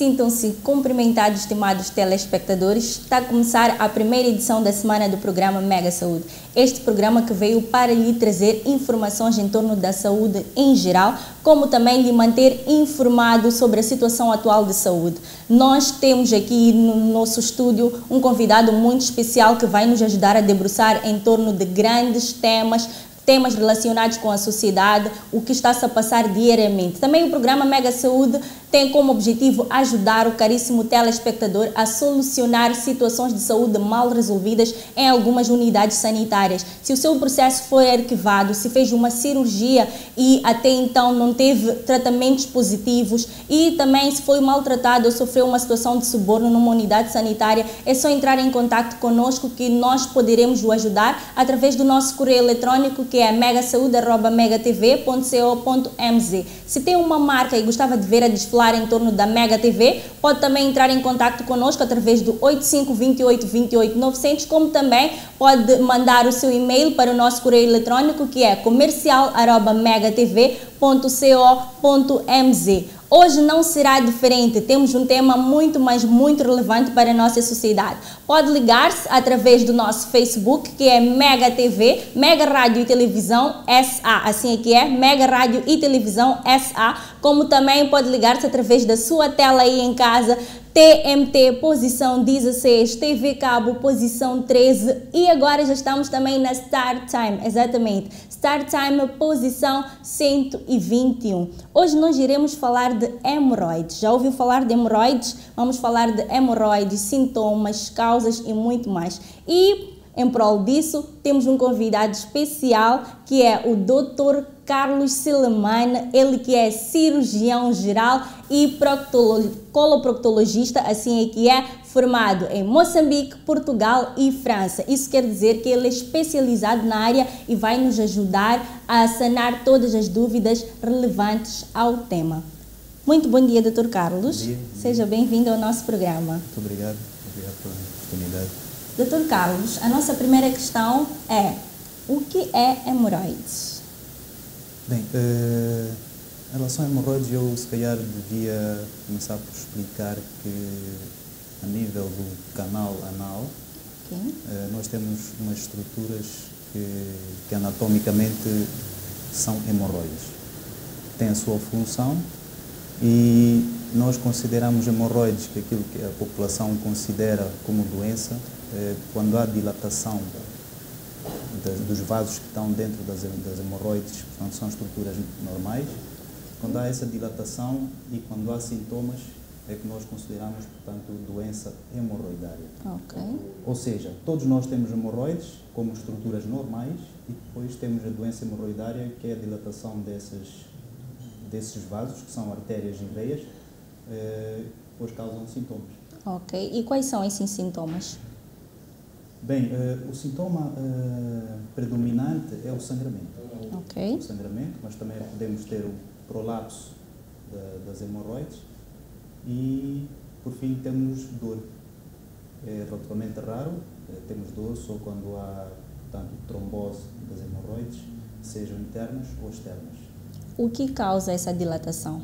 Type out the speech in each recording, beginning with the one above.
Sintam-se cumprimentados, estimados telespectadores. Está a começar a primeira edição da semana do programa Mega Saúde. Este programa que veio para lhe trazer informações em torno da saúde em geral, como também lhe manter informado sobre a situação atual de saúde. Nós temos aqui no nosso estúdio um convidado muito especial que vai nos ajudar a debruçar em torno de grandes temas relacionados com a sociedade, o que está-se a passar diariamente. Também o programa Mega Saúde tem como objetivo ajudar o caríssimo telespectador a solucionar situações de saúde mal resolvidas em algumas unidades sanitárias. Se o seu processo foi arquivado, se fez uma cirurgia e até então não teve tratamentos positivos e também se foi maltratado ou sofreu uma situação de suborno numa unidade sanitária, é só entrar em contato conosco que nós poderemos o ajudar através do nosso correio eletrônico, que é megasaude@megatv.co.mz. Se tem uma marca e gostava de ver a desfilar em torno da Mega TV, pode também entrar em contato conosco através do 85 28 28 900, como também pode mandar o seu e-mail para o nosso correio eletrônico, que é comercial@megatv.co.mz. Hoje não será diferente, temos um tema muito relevante para a nossa sociedade. Pode ligar-se através do nosso Facebook, que é Mega TV, Mega Rádio e Televisão SA, assim é que é, Mega Rádio e Televisão SA, como também pode ligar-se através da sua tela aí em casa, TMT posição 16, TV Cabo posição 13 e agora já estamos também na Star Time, exatamente, Star Time posição 121. Hoje nós iremos falar de hemorroides. Já ouviu falar de hemorroides? Vamos falar de hemorroides, sintomas, causas e muito mais. E em prol disso, temos um convidado especial que é o Dr. Carlos Silemane, ele que é cirurgião geral e coloproctologista, assim é que é, formado em Moçambique, Portugal e França. Isso quer dizer que ele é especializado na área e vai nos ajudar a sanar todas as dúvidas relevantes ao tema. Muito bom dia, Dr. Carlos. Bom dia. Seja bem-vindo ao nosso programa. Muito obrigado pela oportunidade. Dr. Carlos, a nossa primeira questão é: o que é hemorroides? Bem, em relação a hemorroides, eu se calhar devia começar por explicar que a nível do canal anal, Okay. Nós temos umas estruturas que anatomicamente são hemorroides. Tem a sua função e nós consideramos hemorroides, que aquilo que a população considera como doença, quando há dilatação dos vasos que estão dentro das hemorroides, portanto são estruturas normais. Quando há essa dilatação e quando há sintomas, é que nós consideramos, portanto, doença hemorroidária. Okay. Ou seja, todos nós temos hemorroides como estruturas normais e depois temos a doença hemorroidária, que é a dilatação desses vasos, que são artérias e veias, depois causam sintomas. Ok. E quais são esses sintomas? Bem, o sintoma predominante é o sangramento. Ok. O sangramento, mas também podemos ter o prolapso das hemorroides e, por fim, temos dor. É relativamente raro, temos dor só quando há, portanto, trombose das hemorroides, sejam internas ou externas. O que causa essa dilatação?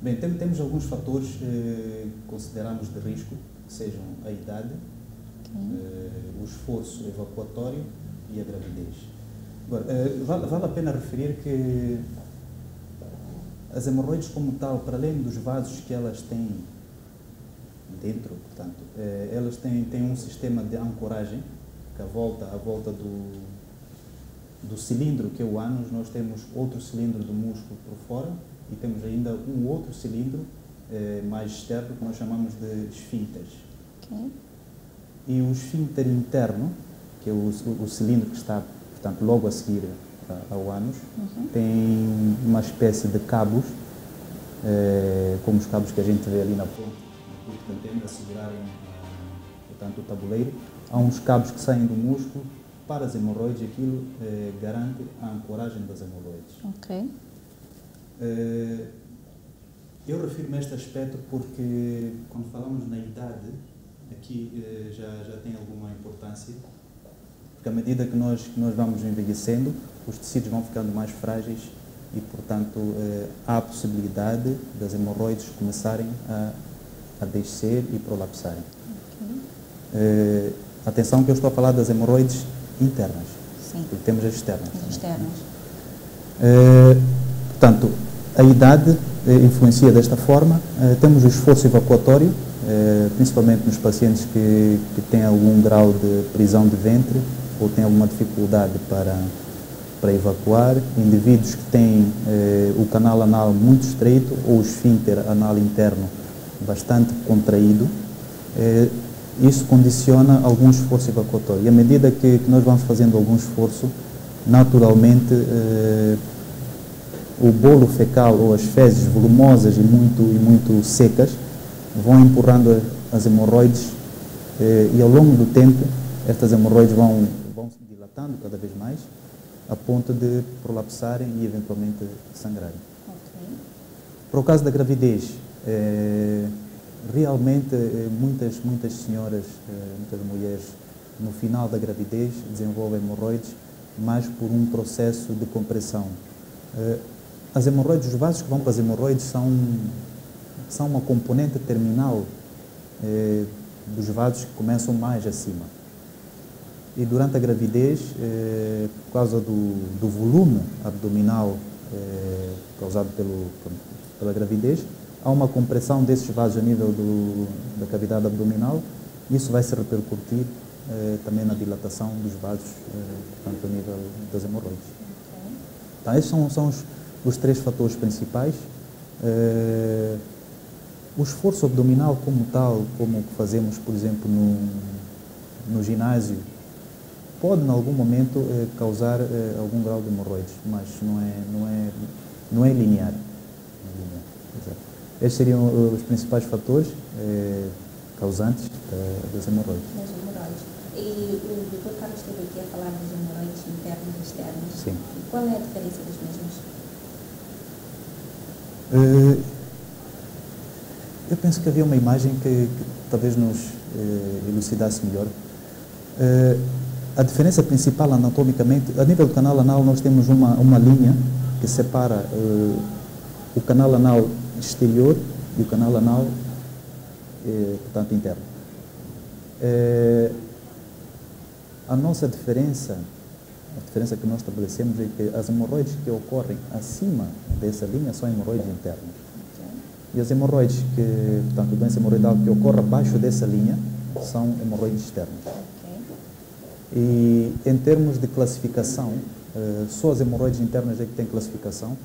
Bem, temos alguns fatores que consideramos de risco, que sejam a idade, o esforço evacuatório e a gravidez. Agora, vale a pena referir que as hemorroides como tal, para além dos vasos que elas têm dentro, portanto, elas têm um sistema de ancoragem, que à volta do cilindro, que é o ânus, nós temos outro cilindro do músculo por fora e temos ainda um outro cilindro mais externo, que nós chamamos de esfíncteres. Okay. E o esfíncter interno, que é o cilindro que está, portanto, logo a seguir ao ânus, tem uma espécie de cabos, como os cabos que a gente vê ali na ponta do canteno, a segurarem, portanto, o tabuleiro. Há uns cabos que saem do músculo para as hemorroides e aquilo garante a ancoragem das hemorroides. Ok. Eu refiro-me a este aspecto porque, quando falamos na idade, aqui já tem alguma importância, porque à medida que nós vamos envelhecendo, os tecidos vão ficando mais frágeis e, portanto, há a possibilidade das hemorroides começarem a descer e prolapsarem. Atenção que eu estou a falar das hemorroides internas. Sim. Porque temos as externas. As externas. Portanto, a idade influencia desta forma. Temos o esforço evacuatório, principalmente nos pacientes que têm algum grau de prisão de ventre ou têm alguma dificuldade para evacuar, indivíduos que têm o canal anal muito estreito ou o esfíncter anal interno bastante contraído. Isso condiciona algum esforço evacuatório. E à medida que nós vamos fazendo algum esforço, naturalmente o bolo fecal ou as fezes volumosas e muito secas vão empurrando as hemorroides e ao longo do tempo estas hemorroides vão se dilatando cada vez mais a ponto de prolapsarem e eventualmente sangrarem. Okay. Para o caso da gravidez, realmente muitas senhoras, muitas mulheres no final da gravidez desenvolvem hemorroides, mas por um processo de compressão. As hemorroides, os vasos que vão para as hemorroides são uma componente terminal dos vasos que começam mais acima. E durante a gravidez, por causa do volume abdominal causado pela gravidez, há uma compressão desses vasos a nível da cavidade abdominal. Isso vai se repercutir também na dilatação dos vasos, portanto, a nível das hemorroides. Okay. Então, esses são os três fatores principais. O esforço abdominal como tal, como o que fazemos, por exemplo, no ginásio, pode, em algum momento, causar algum grau de hemorroides, mas não é linear. Exato. Estes seriam os principais fatores causantes das hemorroides. Das hemorroides. E o Dr. Carlos esteve aqui a falar das hemorroides internas e externas. Sim. E qual é a diferença das mesmas? Eu penso que havia uma imagem que talvez nos elucidasse melhor. A diferença principal anatomicamente, a nível do canal anal, nós temos uma linha que separa o canal anal exterior e o canal anal, portanto, interno. A nossa diferença, a diferença que nós estabelecemos é que as hemorroides que ocorrem acima dessa linha são hemorroides internas. Okay. E as hemorroides portanto, a doença hemorroidal que ocorre abaixo dessa linha são hemorroides externas. E em termos de classificação, só as hemorroides internas é que têm classificação.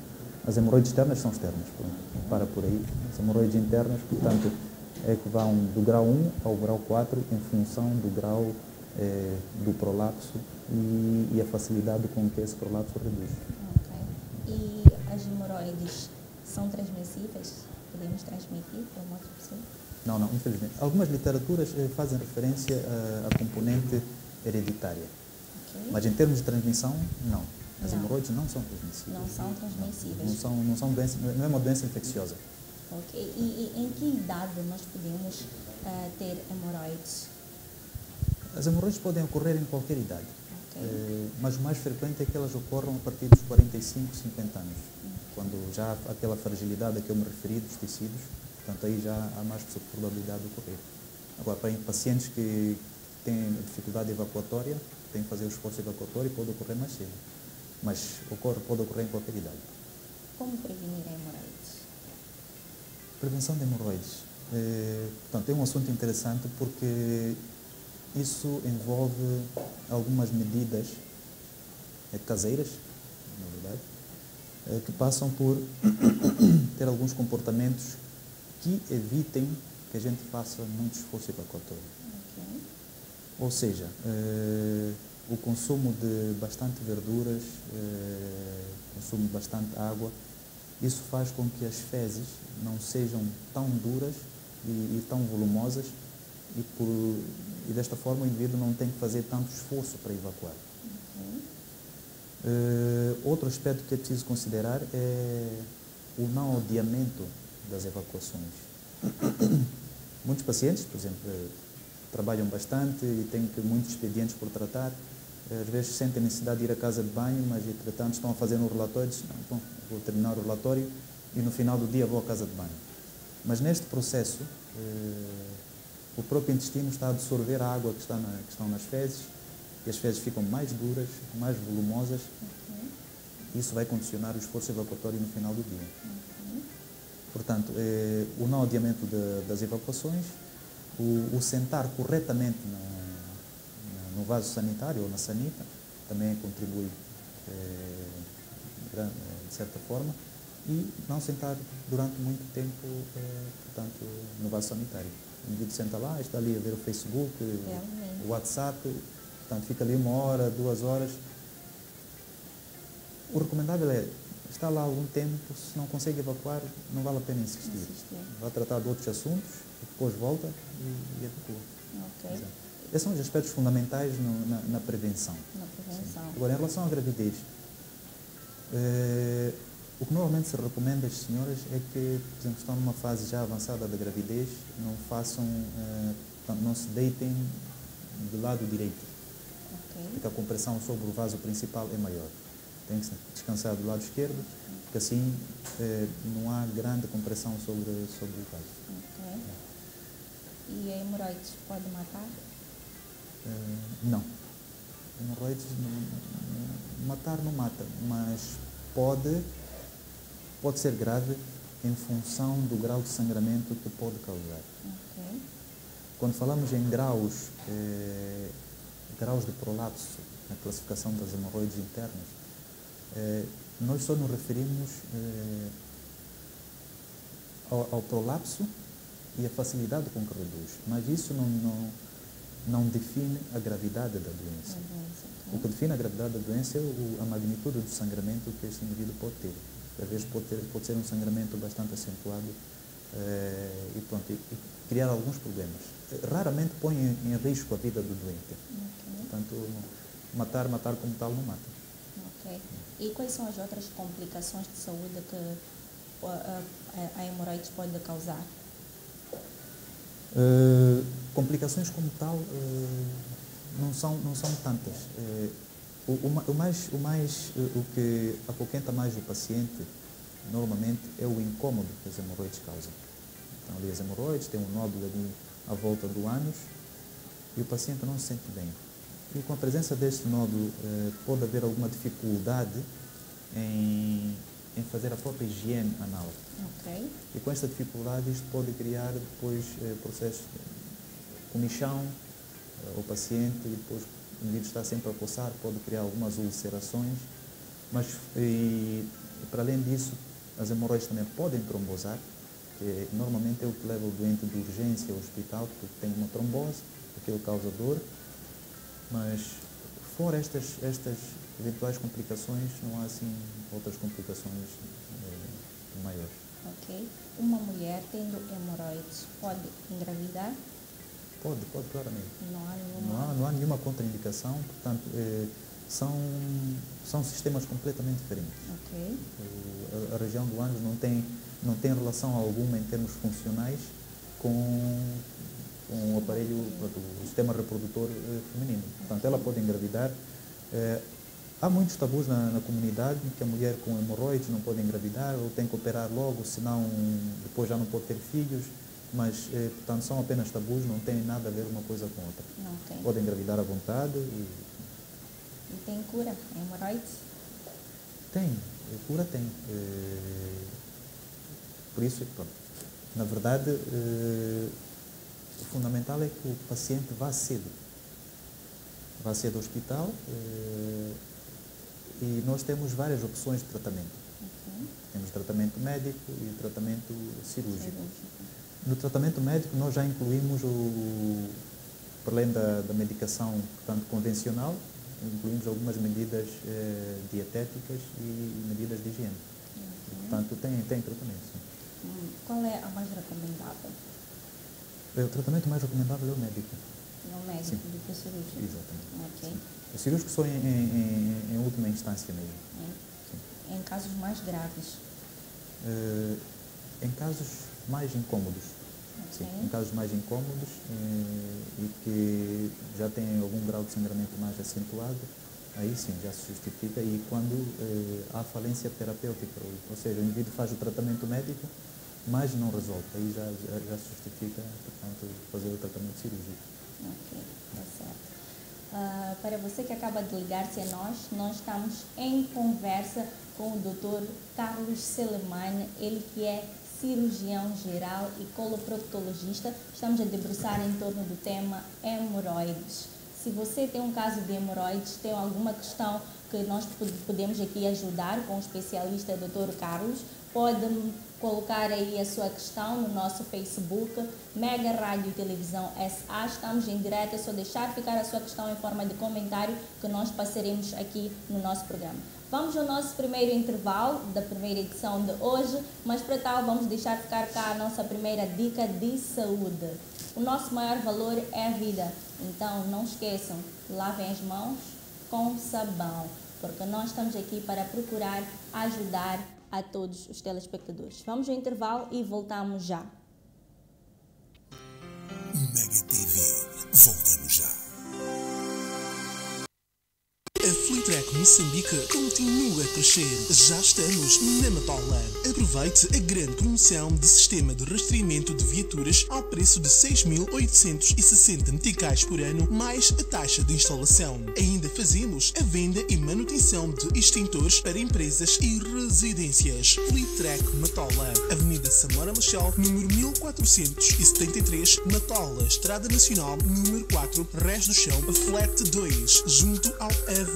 As hemorroides externas são externas, para por aí. As hemorroides internas, portanto, é que vão do grau 1 ao grau 4 em função do grau do prolapso e a facilidade com que esse prolapso reduz. Okay. E as hemorroides são transmissíveis? Podemos transmitir para uma outra pessoa? Não, infelizmente. Algumas literaturas fazem referência à componente hereditária. Okay. Mas em termos de transmissão, não. As hemorroides não são transmissíveis. Não são transmissíveis. Não são doença, não é uma doença infecciosa. Ok. E em que idade nós podemos ter hemorroides? As hemorroides podem ocorrer em qualquer idade. Okay. Mas o mais frequente é que elas ocorram a partir dos 45, 50 anos. Quando já há aquela fragilidade a que eu me referi dos tecidos, portanto aí já há mais probabilidade de ocorrer. Agora, para pacientes que têm dificuldade evacuatória, têm que fazer o esforço evacuatório, pode ocorrer mais cedo. Mas pode ocorrer em qualquer idade. Como prevenir hemorroides? Prevenção de hemorroides. Portanto, é um assunto interessante porque isso envolve algumas medidas caseiras, na verdade, que passam por ter alguns comportamentos que evitem que a gente faça muito esforço evacuatório. Okay. Ou seja, o consumo de bastante verduras, consumo de bastante água, isso faz com que as fezes não sejam tão duras e tão volumosas e desta forma o indivíduo não tem que fazer tanto esforço para evacuar. Outro aspecto que é preciso considerar é o não adiamento das evacuações. Muitos pacientes, por exemplo, trabalham bastante e têm muitos expedientes por tratar, às vezes sentem necessidade de ir à casa de banho, mas entretanto estão a fazer um relatório e dizem, não, bom, vou terminar o relatório e no final do dia vou à casa de banho. Mas neste processo, o próprio intestino está a absorver a água que estão nas fezes, e as fezes ficam mais duras, mais volumosas. Isso vai condicionar o esforço evacuatório no final do dia. Portanto, o não adiamento das evacuações, o sentar corretamente no vaso sanitário ou na sanita, também contribui de certa forma, e não sentar durante muito tempo portanto, no vaso sanitário. O indivíduo senta lá, está ali a ver o Facebook, o WhatsApp, portanto, fica ali 1 hora, 2 horas. O recomendável é estar lá algum tempo, se não consegue evacuar, não vale a pena insistir. Vai tratar de outros assuntos, depois volta e evacua. Ok. Esses são os aspectos fundamentais na prevenção. Agora, em relação à gravidez, o que normalmente se recomenda às senhoras é que, por exemplo, estão numa fase já avançada da gravidez, não façam, não se deitem do lado direito, porque a compressão sobre o vaso principal é maior. Tem que se descansar do lado esquerdo, porque assim não há grande compressão sobre o vaso. E a hemorroides pode matar? Não. Hemorroides matar não mata, mas pode ser grave em função do grau de sangramento que pode causar. Quando falamos em graus de prolapso, na classificação das hemorroides internas, nós só nos referimos ao prolapso e à facilidade com que reduz, mas isso não define a gravidade da doença. O que define a gravidade da doença é a magnitude do sangramento que este indivíduo pode ter. Às vezes pode ser um sangramento bastante acentuado e criar alguns problemas. Raramente põe em risco a vida do doente. Portanto, matar como tal não mata. E quais são as outras complicações de saúde que a hemorroides pode causar? Complicações como tal não são tantas. O que apoquenta mais o paciente normalmente é o incômodo que as hemorroides causam. Então ali as hemorroides têm um nódulo ali à volta do ânus e o paciente não se sente bem. E com a presença deste nódulo pode haver alguma dificuldade em fazer a própria higiene anal. E com esta dificuldade isto pode criar depois processos de comichão ao paciente, e depois o indivíduo está sempre a coçar, pode criar algumas ulcerações, mas para além disso as hemorroides também podem trombosar, que normalmente é o que leva o doente de urgência ao hospital porque tem uma trombose, aquilo causa dor, mas fora estas eventuais complicações não há assim outras complicações maiores. Uma mulher tendo hemorroides pode engravidar? Pode claramente. Não há nenhuma contraindicação, portanto, são sistemas completamente diferentes. A região do ânus não tem relação alguma em termos funcionais com o aparelho, o sistema reprodutor feminino. Portanto, ela pode engravidar. Há muitos tabus na comunidade, que a mulher com hemorroides não pode engravidar ou tem que operar logo, senão depois já não pode ter filhos. Mas, portanto, são apenas tabus, não tem nada a ver uma coisa com outra. Pode engravidar à vontade. E tem cura? Hemorroides? Tem, cura tem. Por isso, pronto. Na verdade, o fundamental é que o paciente vá cedo. Vá cedo ao hospital e nós temos várias opções de tratamento. Temos tratamento médico e tratamento cirúrgico. No tratamento médico nós já incluímos, para além da medicação, portanto, convencional, incluímos algumas medidas dietéticas e medidas de higiene. Portanto, tem tratamento, sim. Qual é a mais recomendável? O tratamento mais recomendável é o médico. É o médico do que o cirúrgico? Exatamente. O cirúrgico só em última instância mesmo. Em casos mais graves? Em casos mais incômodos. Sim, em casos mais incômodos e que já têm algum grau de sangramento mais acentuado, aí sim já se justifica, e quando há falência terapêutica, ou seja, o indivíduo faz o tratamento médico, mas não resolve, aí já se justifica, portanto, fazer o tratamento cirúrgico. Ok, está certo. Para você que acaba de ligar-se a nós estamos em conversa com o Dr. Carlos Selemane, ele que é cirurgião geral e coloproctologista. Estamos a debruçar em torno do tema hemorroides. Se você tem um caso de hemorroides, tem alguma questão que nós podemos aqui ajudar com o especialista Dr. Carlos, pode colocar aí a sua questão no nosso Facebook, Mega Rádio e Televisão SA. Estamos em direto, é só deixar ficar a sua questão em forma de comentário que nós passaremos aqui no nosso programa. Vamos ao nosso primeiro intervalo da primeira edição de hoje, mas para tal vamos deixar ficar cá a nossa primeira dica de saúde. O nosso maior valor é a vida, então não esqueçam, lavem as mãos com sabão, porque nós estamos aqui para procurar ajudar a todos os telespectadores. Vamos ao intervalo e voltamos já. Mega TV, voltamos já. A Fleetrack Moçambique continua a crescer. Já estamos na Matola. Aproveite a grande promoção de sistema de rastreamento de viaturas ao preço de 6.860 meticais por ano, mais a taxa de instalação. Ainda fazemos a venda e manutenção de extintores para empresas e residências. Fleetrack Matola, Avenida Samora Machel, número 1473, Matola, Estrada Nacional, número 4, Rés do Chão, Flat 2, junto ao Avenida.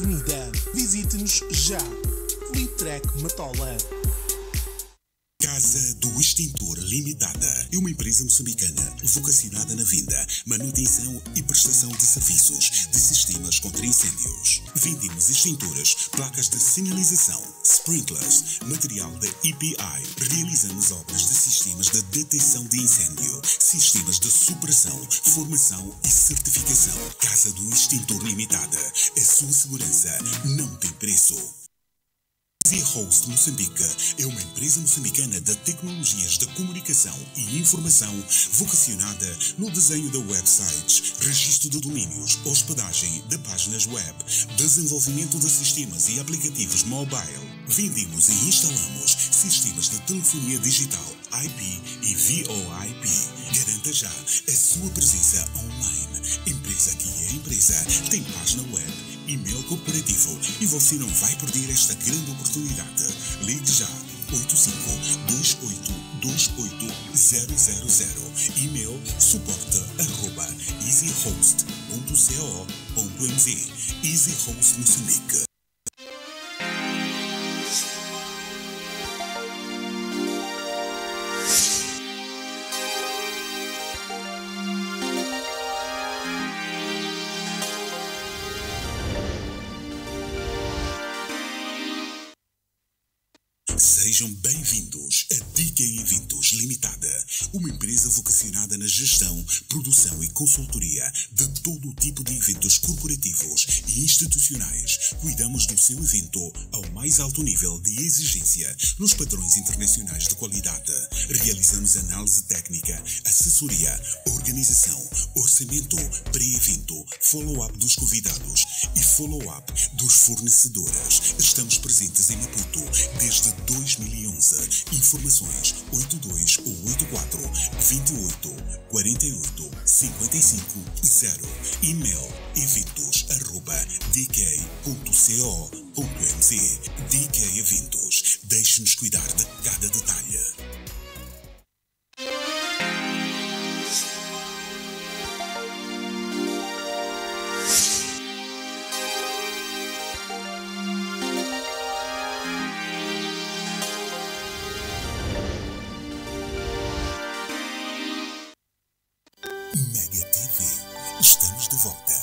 Visite-nos já. Fleetrack Matola. Casa do Extintor Limitada é uma empresa moçambicana vocacionada na venda, manutenção e prestação de serviços de sistemas contra incêndios. Vendemos extintores, placas de sinalização, sprinklers, material da EPI. Realizamos obras de sistemas de detecção de incêndio, sistemas de supressão, formação e certificação. Casa do Extintor Limitada. A sua segurança não tem preço. Easy Host Moçambique é uma empresa moçambicana de tecnologias de comunicação e informação vocacionada no desenho de websites, registro de domínios, hospedagem de páginas web, desenvolvimento de sistemas e aplicativos mobile. Vendemos e instalamos sistemas de telefonia digital, IP e VoIP. Garanta já a sua presença online. Empresa que é empresa tem página web, e-mail corporativo e você não vai perder esta grande oportunidade. Ligue já 8528288000, e-mail suporte@easyhost.co.mz. Easy Host Moçambique. Sejam bem-vindos a DK Eventos Limitada, uma empresa vocacionada na gestão, produção e consultoria de todo o tipo de eventos corporativos e institucionais. Cuidamos do seu evento ao mais alto nível de exigência nos padrões internacionais de qualidade. Realizamos análise técnica, assessoria, organização, orçamento, pré-evento, follow-up dos convidados e follow-up dos fornecedores. Estamos presentes em Maputo desde 2011. Informações 82 ou 84 28 48 55 0. E-mail eventos@dk.co.mz. DK Eventos. Deixe-nos cuidar de cada detalhe. Mega TV. Estamos de volta.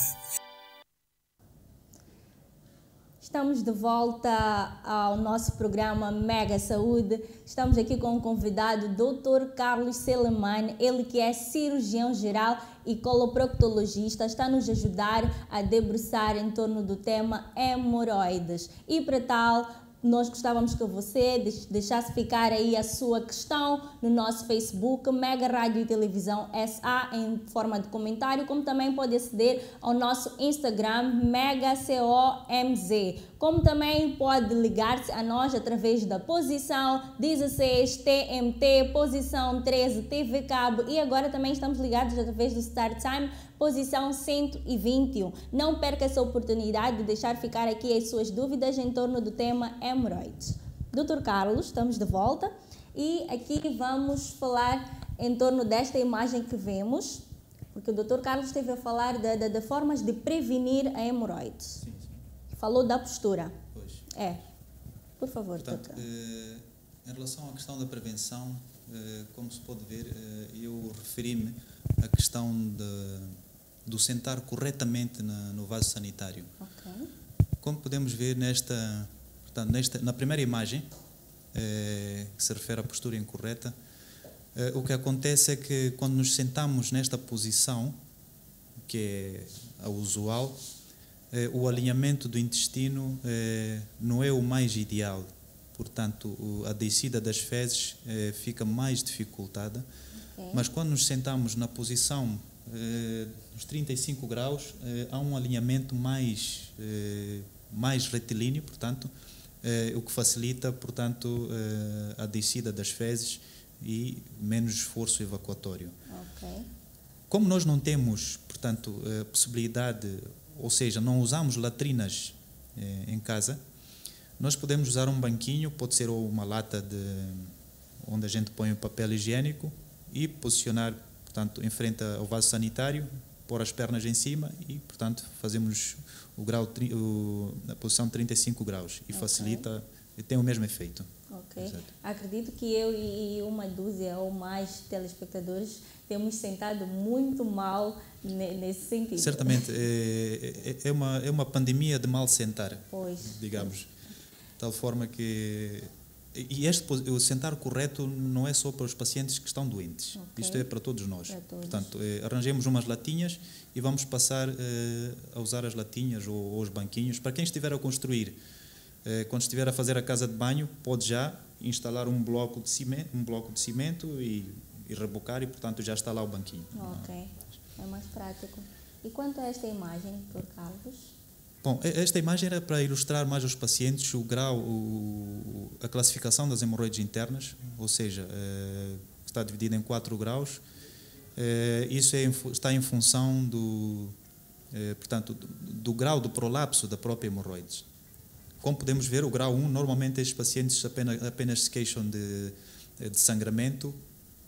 Estamos de volta ao nosso programa Mega Saúde. Estamos aqui com o convidado Dr. Carlos Selemane, ele que é cirurgião geral e coloproctologista, está nos ajudar a debruçar em torno do tema hemorroides. E para tal, Nós gostávamos que você deixasse ficar aí a sua questão no nosso Facebook, Mega Rádio e Televisão SA, em forma de comentário, como também pode aceder ao nosso Instagram, MegaCOMZ. Como também pode ligar-se a nós através da posição 16 TMT, posição 13 TV Cabo, e agora também estamos ligados através do Start Time, posição 121. Não perca essa oportunidade de deixar ficar aqui as suas dúvidas em torno do tema hemorroides. Dr. Carlos, estamos de volta e aqui vamos falar em torno desta imagem que vemos, porque o Dr. Carlos esteve a falar de formas de prevenir a hemorroides. Sim, sim. Falou da postura. Pois. Por favor, Portanto, doutor. em relação à questão da prevenção, como se pode ver, eu referi-me à questão do sentar corretamente no vaso sanitário. Ok. Como podemos ver na primeira imagem, que se refere à postura incorreta, o que acontece é que quando nos sentamos nesta posição, que é a usual, o alinhamento do intestino não é o mais ideal. Portanto, a descida das fezes fica mais dificultada. Okay. Mas quando nos sentamos na posição dos 35 graus, há um alinhamento mais retilíneo, portanto, o que facilita, portanto, a descida das fezes e menos esforço evacuatório. Okay. Como nós não temos, portanto, possibilidade, ou seja, não usamos latrinas em casa, nós podemos usar um banquinho, pode ser uma lata onde a gente põe o papel higiênico e posicionar, portanto, em frente ao vaso sanitário, pôr as pernas em cima e, portanto, fazemos a posição de 35 graus e facilita, e tem o mesmo efeito. Ok. Exato. Acredito que eu e uma dúzia ou mais telespectadores temos sentado muito mal nesse sentido. Certamente, é uma pandemia de mal sentar, digamos. De tal forma que... E o sentar correto não é só para os pacientes que estão doentes. Okay. Isto é para todos nós. Para todos. Portanto, arranjemos umas latinhas e vamos passar a usar as latinhas ou os banquinhos. Para quem estiver a construir, quando estiver a fazer a casa de banho, pode já instalar um bloco de cimento e rebocar e, portanto, já está lá o banquinho. Ok, é mais prático. E quanto a esta imagem, Dr. Carlos? Bom, esta imagem era para ilustrar mais aos pacientes o grau, a classificação das hemorroides internas, ou seja, está dividida em 4 graus. Isso está em função portanto, do grau do prolapso da própria hemorroides. Como podemos ver, o grau 1, normalmente estes pacientes apenas se queixam de sangramento,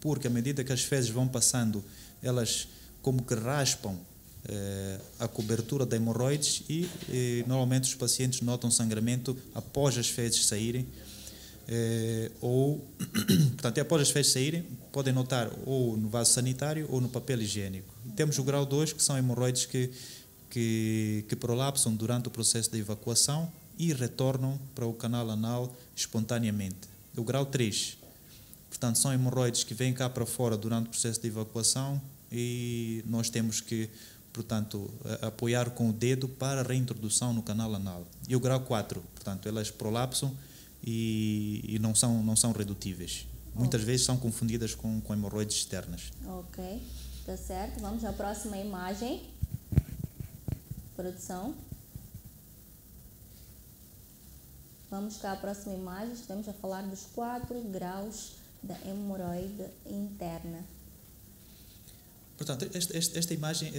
porque à medida que as fezes vão passando, elas como que raspam a cobertura da hemorroides e normalmente os pacientes notam sangramento após as fezes saírem portanto, após as fezes saírem, podem notar ou no vaso sanitário ou no papel higiênico. E temos o grau 2, que são hemorroides que prolapsam durante o processo de evacuação e retornam para o canal anal espontaneamente. O grau 3, portanto, são hemorroides que vêm cá para fora durante o processo de evacuação e nós temos que, portanto, apoiar com o dedo para a reintrodução no canal anal. E o grau 4, portanto, elas prolapsam e não são redutíveis. Muitas vezes são confundidas com hemorroides externas. Ok, está certo. Vamos à próxima imagem. Produção. Vamos cá à próxima imagem. Estamos a falar dos 4 graus da hemorroide interna. Portanto, esta imagem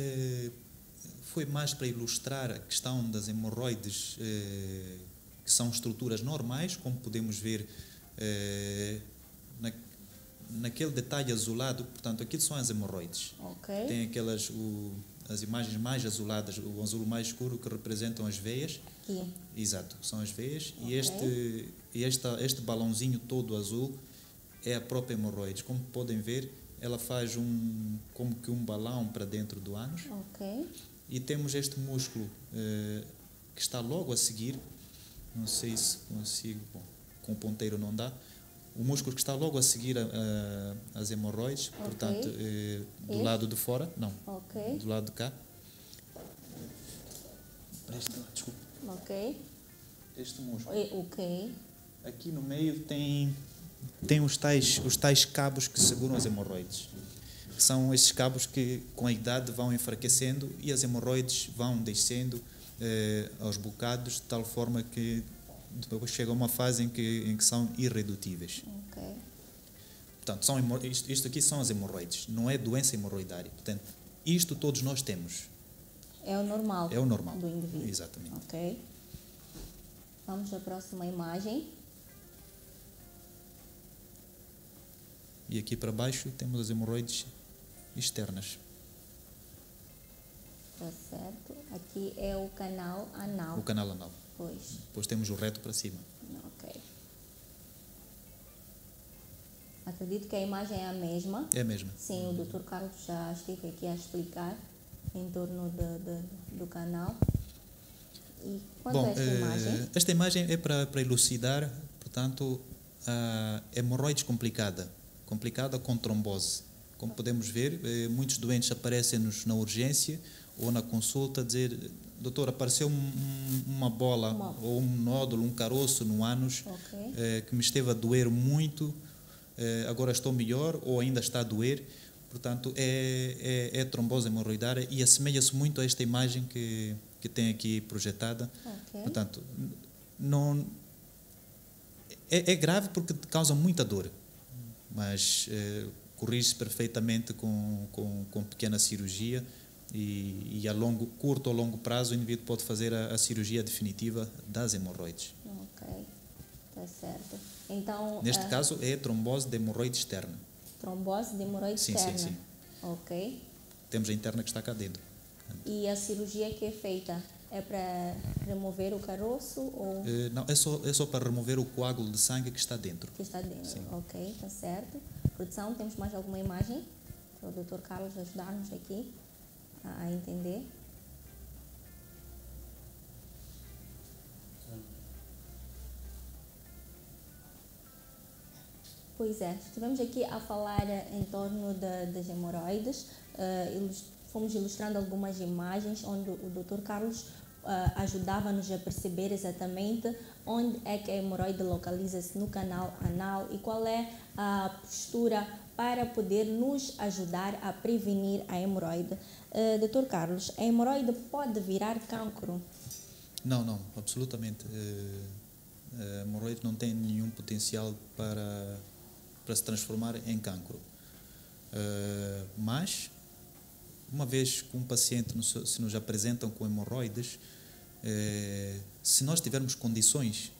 foi mais para ilustrar a questão das hemorroides, que são estruturas normais, como podemos ver naquele detalhe azulado. Portanto, aquilo são as hemorroides. Okay. Tem as imagens mais azuladas, o azul mais escuro, que representam as veias. Aqui. Exato, são as veias. Okay. E este balãozinho todo azul é a própria hemorroides. Como podem ver, ela faz como que um balão para dentro do ânus. Ok. E temos este músculo que está logo a seguir. Não sei se consigo, com o ponteiro não dá. O músculo que está logo a seguir as hemorroides, okay. Portanto, do lado de fora, não, okay. Do lado de cá. Desculpa. Ok. este músculo. Ok. Aqui no meio tem os tais cabos que seguram as hemorroides. São esses cabos que com a idade vão enfraquecendo e as hemorroides vão descendo aos bocados, de tal forma que depois chega a uma fase em que são irredutíveis. Ok. Portanto, isto aqui são as hemorroides, não é doença hemorroidária. Portanto, isto todos nós temos. É o normal. É o normal do indivíduo. Exatamente. Ok. Vamos à próxima imagem. E aqui para baixo temos as hemorroides externas. Está certo. Aqui é o canal anal. O canal anal. Pois. Depois temos o reto para cima. Ok. Acredito que a imagem é a mesma. É a mesma. Sim, o Dr. Carlos já esteve aqui a explicar em torno do canal. E quanto a esta imagem? Esta imagem é para elucidar, portanto, a hemorroides complicada com trombose. Como podemos ver, muitos doentes aparecem-nos na urgência ou na consulta a dizer: doutor, apareceu uma bola ou um nódulo, um caroço no ânus, que me esteve a doer muito, agora estou melhor ou ainda está a doer. Portanto, é trombose hemorroidária e assemelha-se muito a esta imagem que tem aqui projetada. Portanto, não, é grave porque causa muita dor, mas corrige-se perfeitamente com pequena cirurgia e a curto ou longo prazo o indivíduo pode fazer a cirurgia definitiva das hemorroides. Ok, está certo. Então, neste caso é trombose de hemorroide externa. Trombose de hemorroide externa? Sim. Ok. Temos a interna que está cá dentro. E a cirurgia que é feita é para remover o caroço ou... Não, é só para remover o coágulo de sangue que está dentro. Que está dentro, sim. Ok, está certo. Produção, temos mais alguma imagem? Para o Dr. Carlos ajudar-nos aqui a entender. Pois é, estivemos aqui a falar em torno das hemorroides, fomos ilustrando algumas imagens onde o Dr. Carlos ajudava-nos a perceber exatamente onde é que a hemorroide localiza-se no canal anal e qual é a postura para poder nos ajudar a prevenir a hemorroide. Dr. Carlos, a hemorroide pode virar cancro? Não, absolutamente. A hemorroide não tem nenhum potencial para se transformar em cancro. Mas, uma vez que um paciente se nos apresentam com hemorroides, se nós tivermos condições,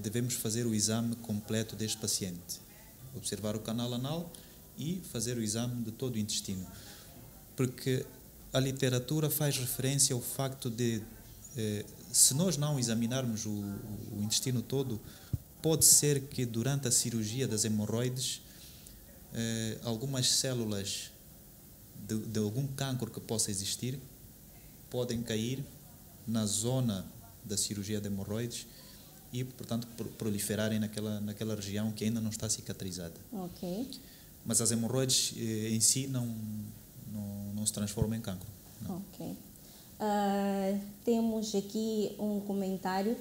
devemos fazer o exame completo deste paciente, observar o canal anal e fazer o exame de todo o intestino, porque a literatura faz referência ao facto de, se nós não examinarmos o intestino todo, pode ser que durante a cirurgia das hemorroides algumas células de algum cancro que possa existir podem cair na zona da cirurgia de hemorroides e, portanto, proliferarem naquela região que ainda não está cicatrizada. Ok. Mas as hemorroides em si não se transformam em cancro. Não. Ok. Temos aqui um comentário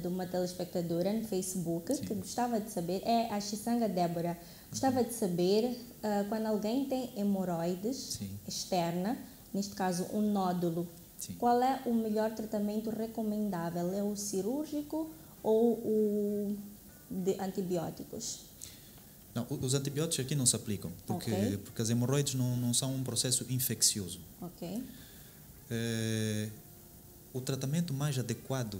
de uma telespectadora no Facebook. Sim. Que gostava de saber, é a Xisanga Débora, gostava de saber quando alguém tem hemorroides Sim. externa, neste caso um nódulo, Sim. qual é o melhor tratamento recomendável? É o cirúrgico ou o de antibióticos? Não, os antibióticos aqui não se aplicam, porque as hemorroides não são um processo infeccioso. Ok. O tratamento mais adequado,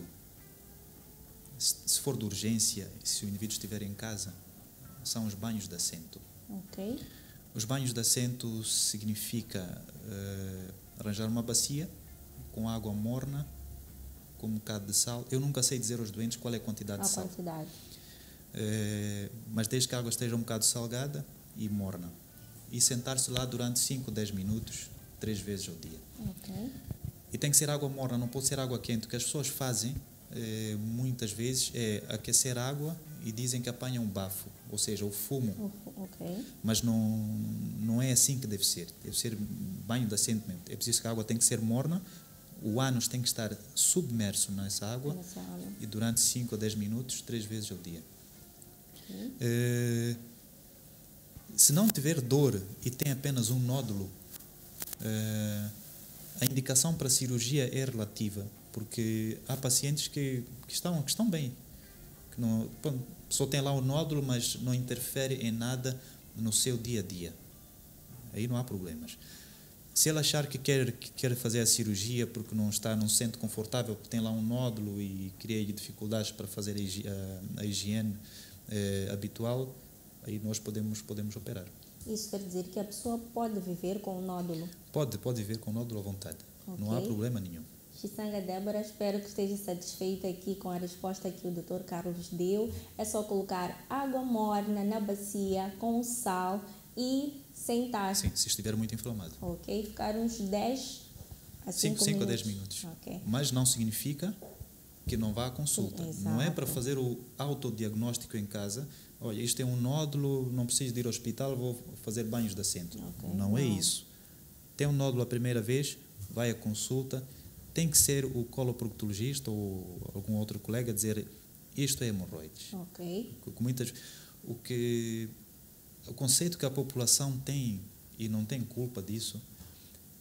se for de urgência, se o indivíduo estiver em casa, são os banhos de assento. Ok. Os banhos de assento significa arranjar uma bacia com água morna, com um bocado de sal. Eu nunca sei dizer aos doentes qual é a quantidade de sal. Quantidade. Mas desde que a água esteja um bocado salgada e morna. E sentar-se lá durante 5, 10 minutos, 3 vezes ao dia. Ok. E tem que ser água morna, não pode ser água quente. O que as pessoas fazem muitas vezes é aquecer água e dizem que apanham bafo, ou seja, o fumo. Okay. Mas não é assim que deve ser. Deve ser banho de assento mesmo. É preciso que a água tem que ser morna, o ânus tem que estar submerso nessa água Nessa água. e durante 5 a 10 minutos, 3 vezes ao dia. Se não tiver dor e tem apenas um nódulo, a indicação para a cirurgia é relativa, porque há pacientes que estão bem, que não, só tem lá um nódulo, mas não interfere em nada no seu dia a dia. Aí não há problemas. Se ela achar que quer fazer a cirurgia porque não se sente confortável, porque tem lá um nódulo e cria dificuldades para fazer a higiene habitual, aí nós podemos operar. Isso quer dizer que a pessoa pode viver com o nódulo? Pode viver com o nódulo à vontade. Okay. Não há problema nenhum. Xisanga Débora, espero que esteja satisfeita aqui com a resposta que o Dr. Carlos deu. É só colocar água morna na bacia com sal e sentar. Sim, se estiver muito inflamado. Ok, ficar uns 10 a 5 a 10 minutos. Okay. Mas não significa que não vá à consulta. Exato. Não é para fazer o autodiagnóstico em casa. Olha, isto é um nódulo, não preciso de ir ao hospital, vou fazer banhos de assento. Okay. Não é isso. Tem um nódulo a primeira vez, vai à consulta. Tem que ser o coloproctologista ou algum outro colega a dizer isto é hemorroides. Ok. O conceito que a população tem, e não tem culpa disso,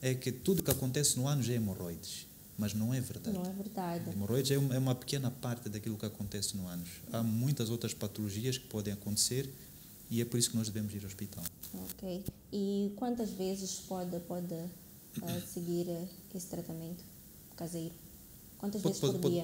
é que tudo que acontece no ânus é hemorroides. Mas não é verdade. Não é verdade. Hemorroides é uma pequena parte daquilo que acontece no ânus. Há muitas outras patologias que podem acontecer e é por isso que nós devemos ir ao hospital. Ok. E quantas vezes pode seguir esse tratamento caseiro? Quantas vezes por dia?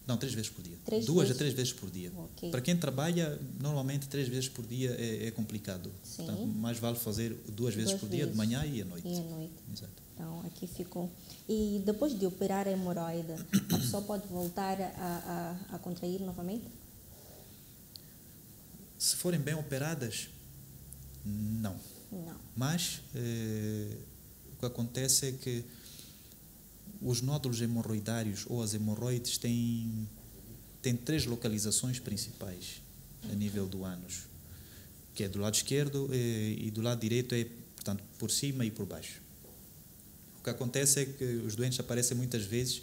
Não, 3 vezes por dia. 2 a 3 vezes por dia. Okay. Para quem trabalha, normalmente 3 vezes por dia é complicado. Sim. Portanto, mais vale fazer 2 vezes por dia, de manhã e à noite. Exato. Então, aqui ficou. E depois de operar a hemorroide, a pessoa pode voltar a contrair novamente? Se forem bem operadas, não. Não. Mas o que acontece é que os nódulos hemorroidários ou as hemorroides têm 3 localizações principais a nível do ânus, que é do lado esquerdo e do lado direito é, portanto, por cima e por baixo. O que acontece é que os doentes aparecem muitas vezes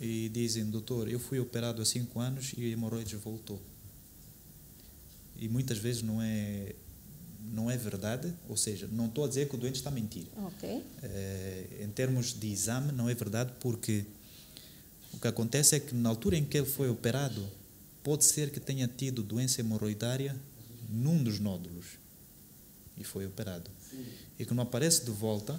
e dizem, doutor, eu fui operado há 5 anos e a hemorroides voltou. E muitas vezes não é verdade, ou seja, não estou a dizer que o doente está a mentir. Ok. Em termos de exame, não é verdade, porque o que acontece é que na altura em que ele foi operado, pode ser que tenha tido doença hemorroidária num dos nódulos e foi operado. Sim. E que não aparece de volta,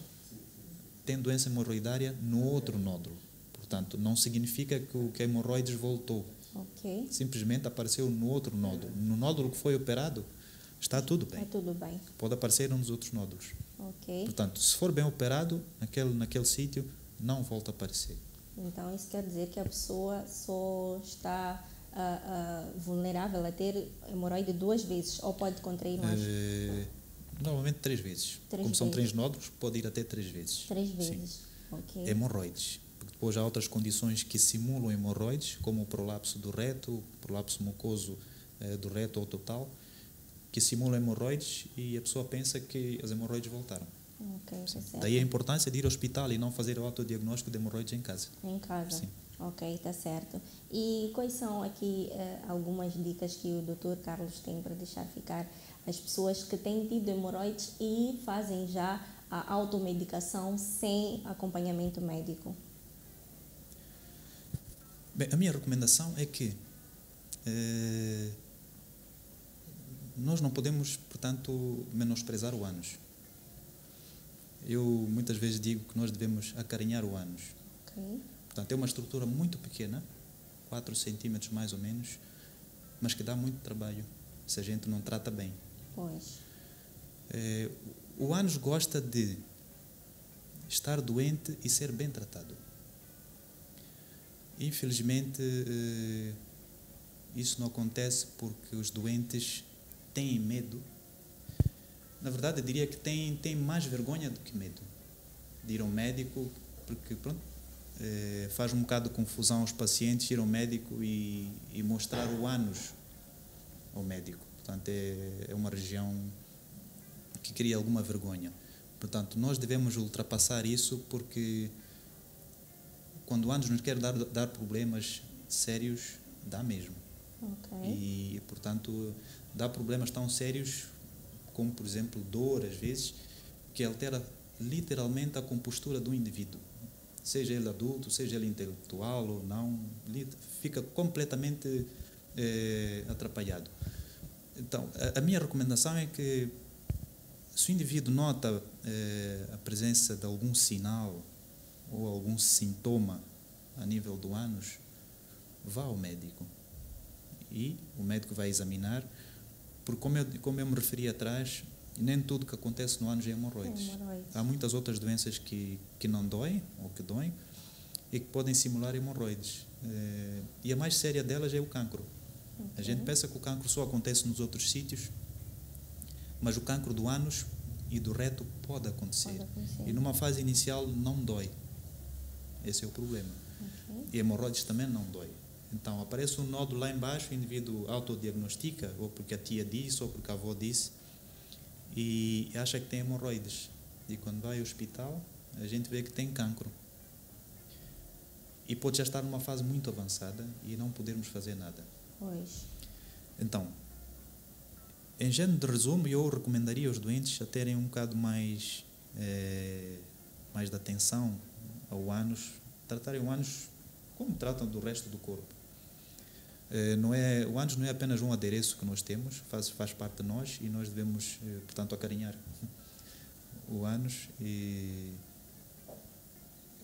tem doença hemorroidária no outro nódulo. Portanto, não significa que a hemorroides voltou. Ok. Simplesmente apareceu no outro nódulo. No nódulo que foi operado, está tudo bem. Está tudo bem. Pode aparecer num dos outros nódulos. Ok. Portanto, se for bem operado, naquele sítio, não volta a aparecer. Então, isso quer dizer que a pessoa só está vulnerável a ter hemorroide 2 vezes, ou pode contrair mais? Normalmente 3 vezes. Como são 3 nódulos, pode ir até 3 vezes. 3 vezes. Sim. Ok. Hemorroides. Porque depois há outras condições que simulam hemorroides, como o prolapso do reto, o prolapso mucoso do reto ou total, que simulam hemorroides e a pessoa pensa que as hemorroides voltaram. Ok, tá certo. Daí a importância de ir ao hospital e não fazer o autodiagnóstico de hemorroides em casa. Em casa? Sim. Ok, está certo. E quais são aqui algumas dicas que o Dr. Carlos tem para deixar ficar as pessoas que têm tido hemorroides e fazem já a automedicação sem acompanhamento médico? Bem, a minha recomendação é que nós não podemos, portanto, menosprezar o ânus. Eu muitas vezes digo que nós devemos acarinhar o ânus. Ok. Portanto, é uma estrutura muito pequena, 4 centímetros mais ou menos, mas que dá muito trabalho se a gente não trata bem. Pois. O ânus gosta de estar doente e ser bem tratado. Infelizmente, isso não acontece porque os doentes têm medo. Na verdade, eu diria que têm mais vergonha do que medo de ir ao médico, porque pronto, faz um bocado de confusão aos pacientes ir ao médico e mostrar o ânus ao médico. Portanto, é uma região que cria alguma vergonha. Portanto, nós devemos ultrapassar isso porque quando o ânus nos quer dar problemas sérios, dá mesmo. Ok. E, portanto, dá problemas tão sérios como, por exemplo, dor, às vezes, que altera literalmente a compostura do indivíduo. Seja ele adulto, seja ele intelectual ou não, fica completamente atrapalhado. Então, a minha recomendação é que, se o indivíduo nota a presença de algum sinal ou algum sintoma a nível do ânus, vá ao médico. E o médico vai examinar, porque como eu me referi atrás, nem tudo que acontece no ânus é hemorroides. Há muitas outras doenças que não doem, ou que doem, e que podem simular hemorroides. E a mais séria delas é o cancro. Okay. A gente pensa que o cancro só acontece nos outros sítios, mas o cancro do ânus e do reto pode acontecer. E numa fase inicial não dói. Esse é o problema. Okay. E hemorroides também não dói. Então, aparece um nódulo lá embaixo, o indivíduo autodiagnostica, ou porque a tia disse, ou porque a avó disse, e acha que tem hemorroides. E quando vai ao hospital, a gente vê que tem cancro. E pode já estar numa fase muito avançada e não podermos fazer nada. Pois. Então, em género de resumo, eu recomendaria aos doentes a terem um bocado mais de atenção ao ânus, tratarem o ânus como tratam do resto do corpo. O ânus não é apenas um adereço que nós temos, faz parte de nós, e nós devemos, portanto, acarinhar o ânus. E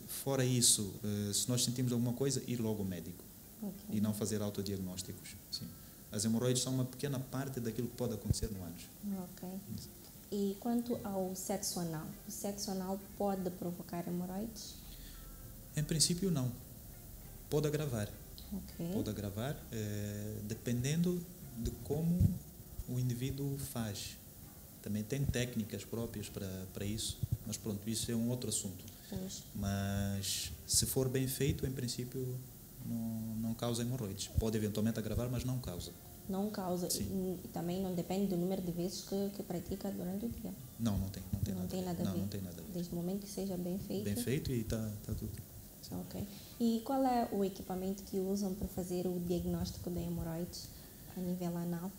fora isso, se nós sentimos alguma coisa, ir logo ao médico. Okay. E não fazer autodiagnósticos. Sim. As hemorroides são uma pequena parte daquilo que pode acontecer no ânus. Ok. E quanto ao sexo anal? O sexo anal pode provocar hemorroides? Em princípio, não. Pode agravar. Okay. Pode agravar, dependendo de como o indivíduo faz. Também tem técnicas próprias para isso, mas pronto, isso é um outro assunto. Pois. Mas se for bem feito, em princípio, não causa hemorroides. Pode eventualmente agravar, mas não causa. Não causa. E também não depende do número de vezes que pratica durante o dia. Não tem nada a ver. Não tem nada a ver. Desde o momento que seja bem feito. Bem feito e está tudo. Ok. E qual é o equipamento que usam para fazer o diagnóstico de hemorroides a nível anal?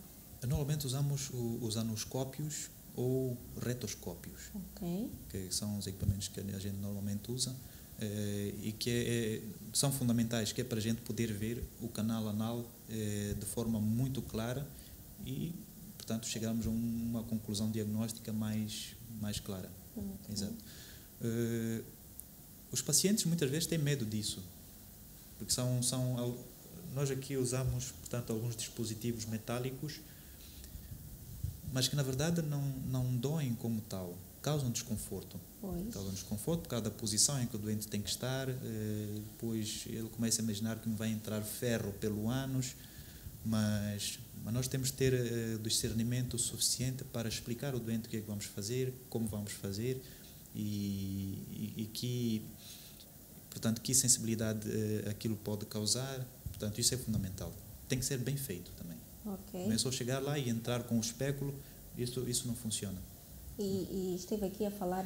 Normalmente usamos os anoscópios ou retoscópios, okay, que são os equipamentos que a gente normalmente usa e que são fundamentais, que é para a gente poder ver o canal anal de forma muito clara e, portanto, chegarmos a uma conclusão diagnóstica mais clara. Okay. Exato. Os pacientes muitas vezes têm medo disso, porque nós aqui usamos, portanto, alguns dispositivos metálicos, mas que na verdade não doem como tal, causam desconforto. Pois. Causam desconforto por causa da posição em que o doente tem que estar, depois ele começa a imaginar que me vai entrar ferro pelo ânus, mas nós temos de ter discernimento suficiente para explicar ao doente o que é que vamos fazer, como vamos fazer e que, portanto, que sensibilidade aquilo pode causar. Portanto, isso é fundamental. Tem que ser bem feito também. Okay. Não é só chegar lá e entrar com o espéculo, isso não funciona. E esteve aqui a falar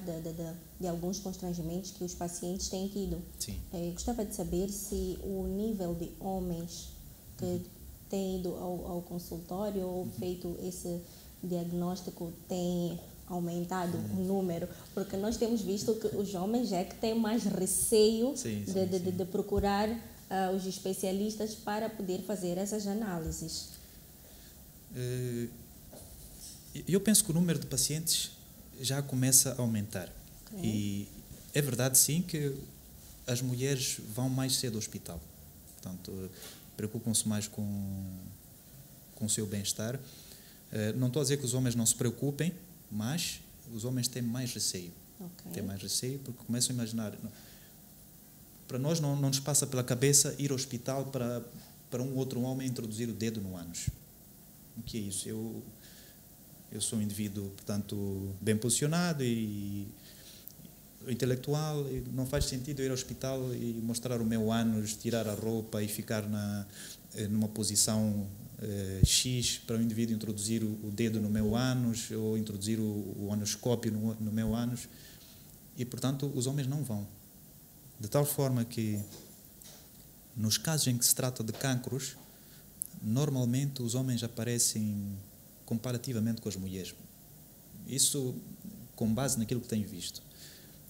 de alguns constrangimentos que os pacientes têm tido. Sim. Gostava de saber se o nível de homens que têm ido ao consultório ou feito esse diagnóstico tem aumentado o número, porque nós temos visto que os homens é que têm mais receio de procurar os especialistas para poder fazer essas análises. Eu penso que o número de pacientes já começa a aumentar. Okay. E é verdade, sim, que as mulheres vão mais cedo ao hospital. Portanto, preocupam-se mais com o seu bem-estar. Não estou a dizer que os homens não se preocupem, mas os homens têm mais receio. Okay. Têm mais receio porque começam a imaginar. Para nós não nos passa pela cabeça ir ao hospital para um outro homem introduzir o dedo no ânus. O que é isso? Eu sou um indivíduo, portanto, bem posicionado e intelectual, e não faz sentido eu ir ao hospital e mostrar o meu ânus, tirar a roupa e ficar numa posição X para o indivíduo introduzir o dedo no meu ânus ou introduzir o anoscópio no meu ânus. E, portanto, os homens não vão. De tal forma que Nos casos em que se trata de cancros, normalmente os homens aparecem comparativamente com as mulheres. Isso com base naquilo que tenho visto.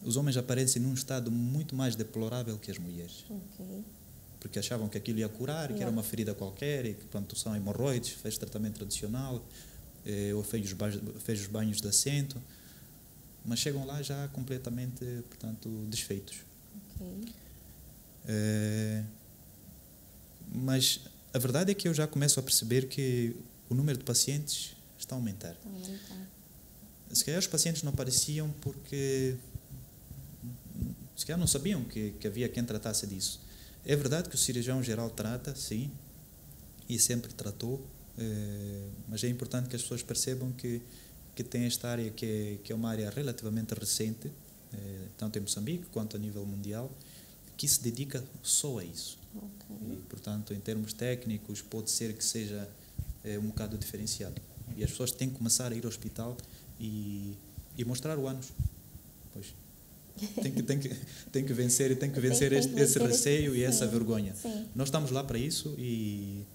Os homens aparecem num estado muito mais deplorável que as mulheres. Ok. Porque achavam que aquilo ia curar, que era uma ferida qualquer, e que pronto, são hemorroides, fez tratamento tradicional, ou fez os banhos de assento, mas chegam lá já completamente, portanto, desfeitos. Ok. Mas a verdade é que eu já começo a perceber que o número de pacientes está a aumentar. Se calhar os pacientes não apareciam porque se calhar não sabiam que havia quem tratasse disso. É verdade que o cirurgião geral trata, sim, e sempre tratou, mas é importante que as pessoas percebam que tem esta área que é uma área relativamente recente, tanto em Moçambique quanto a nível mundial, que se dedica só a isso. Okay. E, portanto, em termos técnicos, pode ser que seja um bocado diferenciado. E as pessoas têm que começar a ir ao hospital e mostrar o ânus. Pois. Tem que vencer esse receio e essa vergonha. Sim. Nós estamos lá para isso e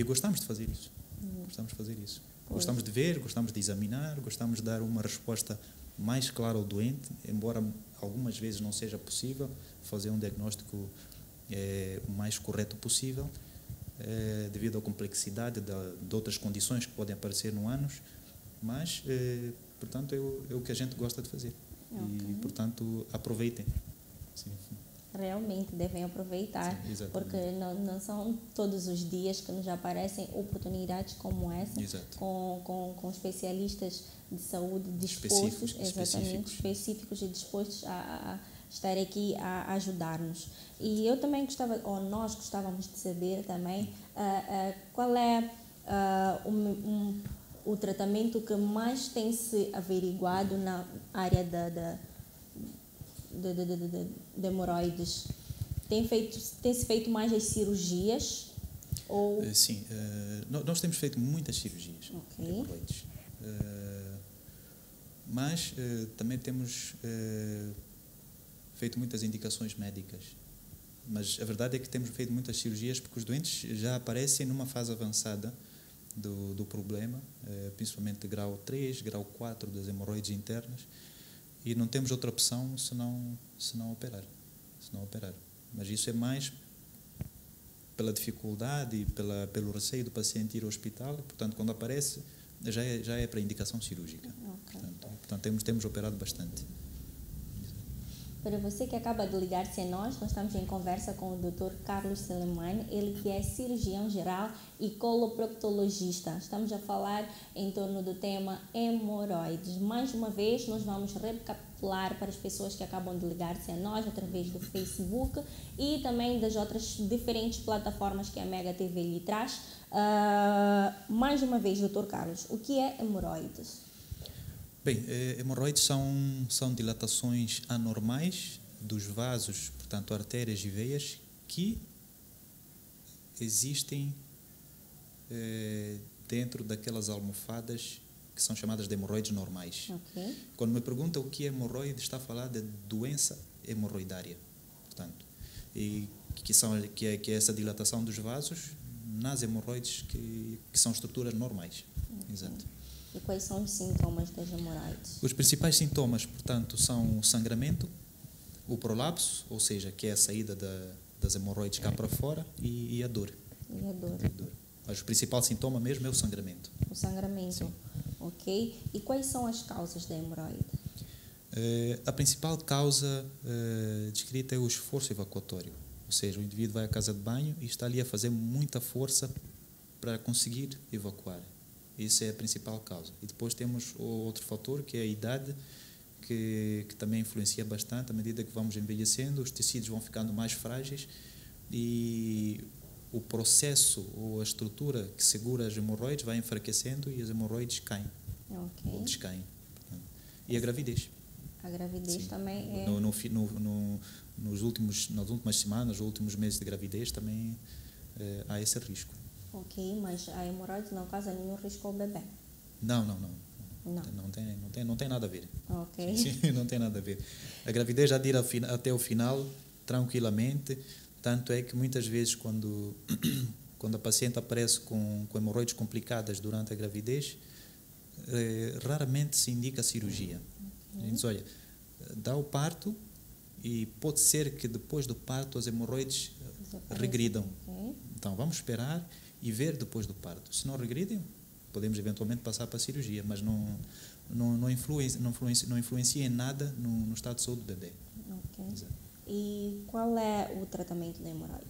gostamos de fazer isso. Gostamos de fazer isso. Pois. Gostamos de ver, gostamos de examinar, gostamos de dar uma resposta mais clara ao doente, embora algumas vezes não seja possível fazer um diagnóstico o mais correto possível, devido à complexidade de outras condições que podem aparecer no ânus, mas, portanto, é o que a gente gosta de fazer. Okay. E, portanto, aproveitem. Sim. Realmente devem aproveitar. Sim, porque não são todos os dias que nos aparecem oportunidades como essa, com especialistas de saúde dispostos, específicos e dispostos a estar aqui a ajudar-nos. E eu também nós gostávamos de saber também qual é o tratamento que mais tem se averiguado na área de hemorroides. Tem-se feito mais as cirurgias? Ou... Sim, nós temos feito muitas cirurgias de hemorroides. Mas também temos feito muitas indicações médicas. Mas a verdade é que temos feito muitas cirurgias porque os doentes já aparecem numa fase avançada do problema, principalmente grau 3, grau 4 das hemorroides internas, e não temos outra opção senão operar. Mas isso é mais pela dificuldade e pelo receio do paciente ir ao hospital, portanto, quando aparece, já é para indicação cirúrgica. Okay. Portanto, temos operado bastante. Para você que acaba de ligar-se a nós estamos em conversa com o Dr. Carlos Selemani, ele que é cirurgião geral e coloproctologista. Estamos a falar em torno do tema hemorroides. Mais uma vez, nós vamos recapitular para as pessoas que acabam de ligar-se a nós através do Facebook e também das outras diferentes plataformas que a Mega TV lhe traz. Mais uma vez, Dr. Carlos, o que é hemorroides? Bem, hemorroides são dilatações anormais dos vasos, portanto, artérias e veias, que existem dentro daquelas almofadas que são chamadas de hemorroides normais. Okay. Quando me pergunta o que é hemorroide, está a falar de doença hemorroidária, portanto, e que é essa dilatação dos vasos nas hemorroides que são estruturas normais. Okay. Exato. E quais são os sintomas das hemorroides? Os principais sintomas, portanto, são o sangramento, o prolapso, ou seja, que é a saída das hemorroides cá para fora, e a dor. E a dor. Mas o principal sintoma mesmo é o sangramento. O sangramento. Sim. Ok. E quais são as causas da hemorroide? A principal causa descrita é o esforço evacuatório. Ou seja, o indivíduo vai à casa de banho e está ali a fazer muita força para conseguir evacuar. Isso é a principal causa. E depois temos outro fator, que é a idade, que também influencia bastante. À medida que vamos envelhecendo, os tecidos vão ficando mais frágeis e o processo ou a estrutura que segura as hemorroides vai enfraquecendo e as hemorroides caem. Okay. Ou descaem. E a gravidez. A gravidez. Sim. Também é... nas últimas semanas, nos últimos meses de gravidez, também há esse risco. Ok, mas a hemorroide não causa nenhum risco ao bebê? Não. Não tem nada a ver. Ok. Sim, não tem nada a ver. A gravidez já de ir até o final, tranquilamente, Tanto é que muitas vezes quando a paciente aparece com hemorroides complicadas durante a gravidez, raramente se indica cirurgia. A gente diz, olha, dá o parto e pode ser que depois do parto as hemorroides regridam. Então vamos esperar e ver depois do parto. Se não regridem, podemos eventualmente passar para a cirurgia, mas não influencia em nada no estado de saúde do bebê. Exato. E qual é o tratamento da hemorroides?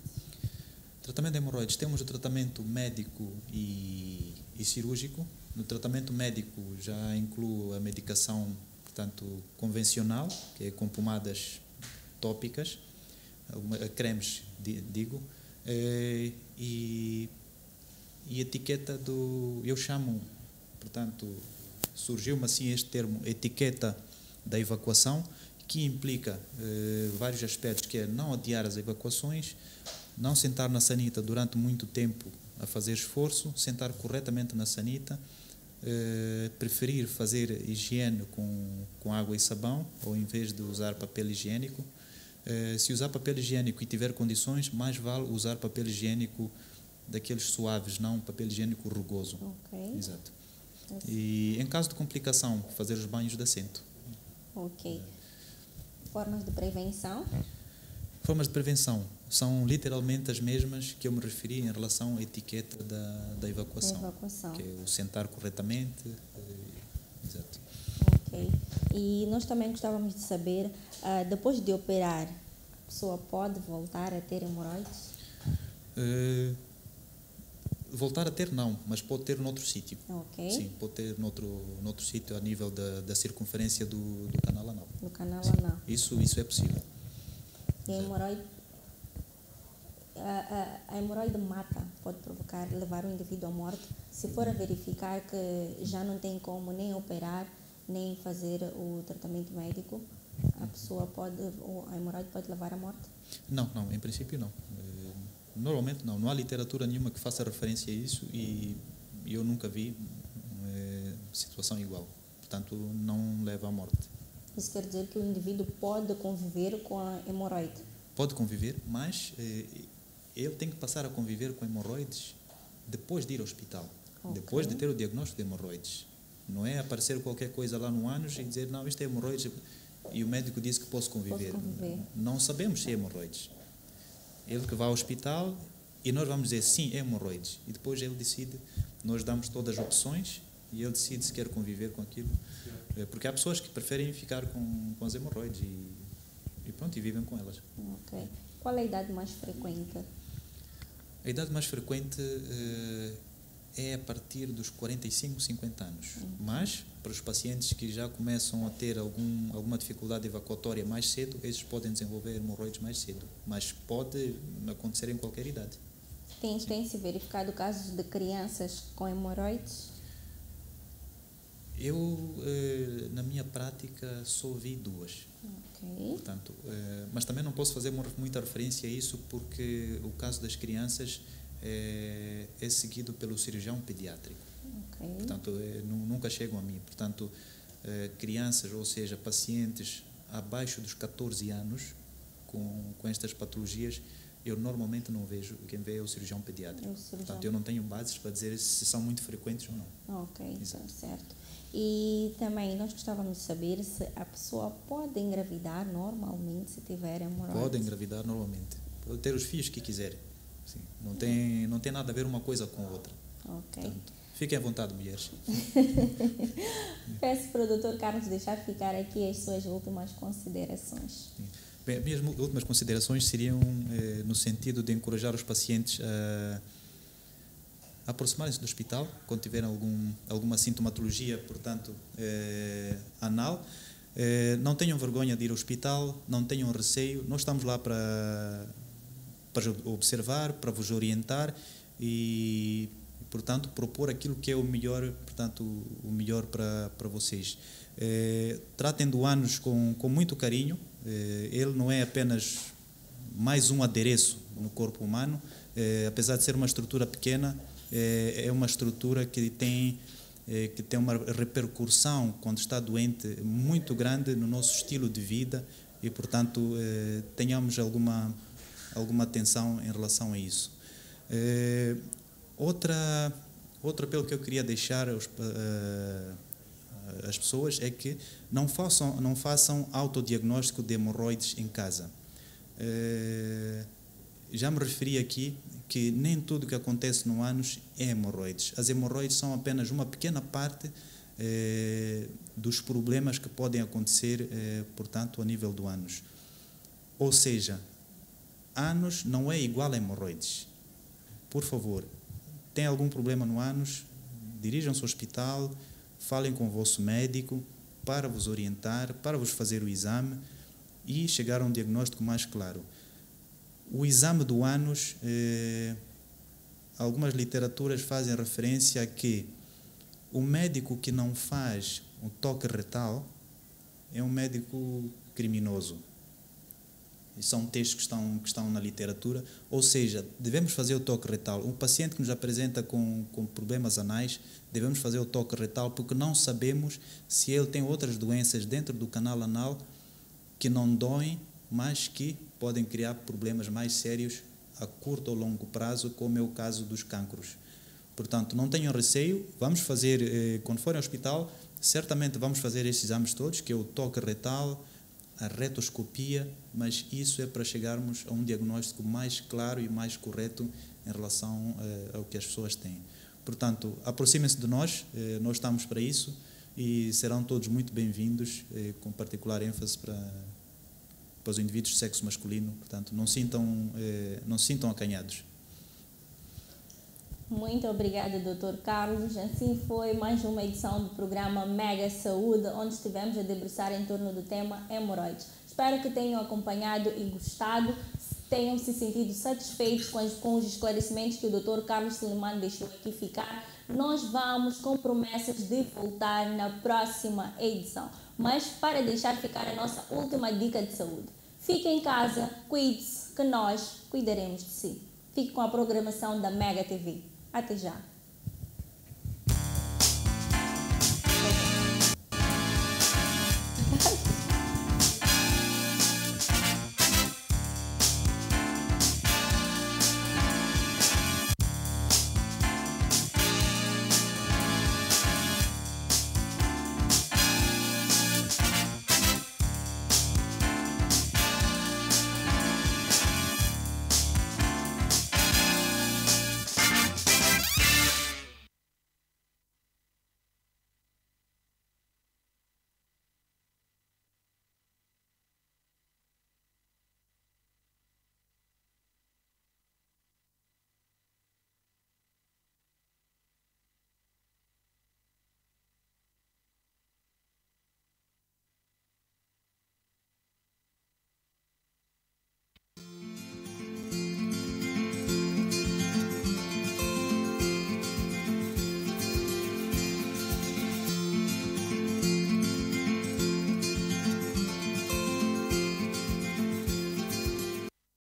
Tratamento de hemorroides, temos o tratamento médico e cirúrgico. No tratamento médico já inclui a medicação, portanto, convencional, que é com pomadas tópicas, cremes, digo, e etiqueta eu chamo, portanto, surgiu-me assim este termo, etiqueta da evacuação, que implica vários aspectos, que é não adiar as evacuações, não sentar na sanita durante muito tempo a fazer esforço, sentar corretamente na sanita, preferir fazer higiene com água e sabão, ou em vez de usar papel higiênico. Se usar papel higiênico e tiver condições, mais vale usar papel higiênico daqueles suaves, não papel higiênico rugoso. Exato. E em caso de complicação, fazer os banhos de assento. Formas de prevenção? Formas de prevenção são literalmente as mesmas que eu me referi em relação à etiqueta da evacuação. Que é o sentar corretamente. Exato. E nós também gostávamos de saber, depois de operar, a pessoa pode voltar a ter hemorroides? Voltar a ter não, mas pode ter noutro sítio. Sim, pode ter noutro sítio a nível da circunferência do canal anal. Do canal Sim, anal. Isso é possível. E a hemorroide mata, pode levar o indivíduo à morte. Se for a verificar que já não tem como nem operar, nem fazer o tratamento médico, a hemorroide pode levar à morte? Não, em princípio não. Normalmente não há literatura nenhuma que faça referência a isso e eu nunca vi situação igual. Portanto, não leva à morte. Isso quer dizer que o indivíduo pode conviver com a hemorroide? Pode conviver, mas ele tem que passar a conviver com hemorroides depois de ir ao hospital, depois de ter o diagnóstico de hemorroides. Não é aparecer qualquer coisa lá no ânus e dizer, não, isto é hemorroides e o médico disse que posso conviver. Não sabemos se é hemorroides. Ele que vai ao hospital e nós vamos dizer, sim, é hemorroides. E depois ele decide, nós damos todas as opções e ele decide se quer conviver com aquilo. Porque há pessoas que preferem ficar com as hemorroides e pronto, e vivem com elas. Qual é a idade mais frequente? A idade mais frequente é a partir dos 45, 50 anos. Mas, para os pacientes que já começam a ter alguma dificuldade evacuatória mais cedo, esses podem desenvolver hemorroides mais cedo. Mas pode acontecer em qualquer idade. Tem-se verificado casos de crianças com hemorroides? Eu, na minha prática, só vi 2. Portanto, mas também não posso fazer muita referência a isso porque o caso das crianças é seguido pelo cirurgião pediátrico. Portanto, nunca chegam a mim. Portanto, crianças, ou seja, pacientes abaixo dos 14 anos com estas patologias, eu normalmente não vejo. Quem vê é o cirurgião pediátrico. Portanto, eu não tenho bases para dizer se são muito frequentes ou não. Certo. E também nós gostávamos de saber se a pessoa pode engravidar normalmente se tiver hemorroides. Pode engravidar normalmente. Pode ter os filhos que quiser. Sim. Não tem nada a ver uma coisa com a outra. Portanto, fiquem à vontade, mulheres. Peço para o Dr. Carlos deixar ficar aqui as suas últimas considerações. Sim. Bem, as minhas últimas considerações seriam no sentido de encorajar os pacientes a aproximarem-se do hospital quando tiverem alguma sintomatologia, portanto, anal. Não tenham vergonha de ir ao hospital, não tenham receio. Nós estamos lá para observar, para vos orientar e, portanto, propor aquilo que é o melhor, portanto, o melhor para vocês. Tratem do ânus com muito carinho. Ele não é apenas mais um adereço no corpo humano, apesar de ser uma estrutura pequena, é uma estrutura que tem uma repercussão quando está doente muito grande no nosso estilo de vida e, portanto, tenhamos alguma atenção em relação a isso. Outro apelo que eu queria deixar às pessoas é que não façam autodiagnóstico de hemorroides em casa. Já me referi aqui que nem tudo que acontece no ânus é hemorroides. As hemorroides são apenas uma pequena parte dos problemas que podem acontecer, portanto, a nível do ânus. Ou seja, ânus não é igual a hemorroides. Por favor, tem algum problema no ânus, dirijam-se ao hospital, falem com o vosso médico para vos orientar, para vos fazer o exame e chegar a um diagnóstico mais claro. O exame do ânus, algumas literaturas fazem referência a que o médico que não faz um toque retal é um médico criminoso. E são textos que estão na literatura, ou seja, devemos fazer o toque retal. Um paciente que nos apresenta com problemas anais, devemos fazer o toque retal porque não sabemos se ele tem outras doenças dentro do canal anal que não doem, mas que podem criar problemas mais sérios a curto ou longo prazo, como é o caso dos cancros. Portanto, não tenham receio, vamos fazer, quando forem ao hospital, certamente vamos fazer esses exames todos, que é o toque retal, a retoscopia, mas isso é para chegarmos a um diagnóstico mais claro e mais correto em relação ao que as pessoas têm. Portanto, aproximem-se de nós, nós estamos para isso e serão todos muito bem-vindos, com particular ênfase para os indivíduos de sexo masculino. Portanto, não se sintam acanhados. Muito obrigada, Dr. Carlos. Assim foi mais uma edição do programa Mega Saúde, onde estivemos a debruçar em torno do tema hemorroides. Espero que tenham acompanhado e gostado, tenham se sentido satisfeitos com os esclarecimentos que o Dr. Carlos Suleiman deixou aqui ficar. Nós vamos com promessas de voltar na próxima edição. Mas para deixar ficar a nossa última dica de saúde, fique em casa, cuide-se, que nós cuidaremos de si. Fique com a programação da Mega TV. Até já!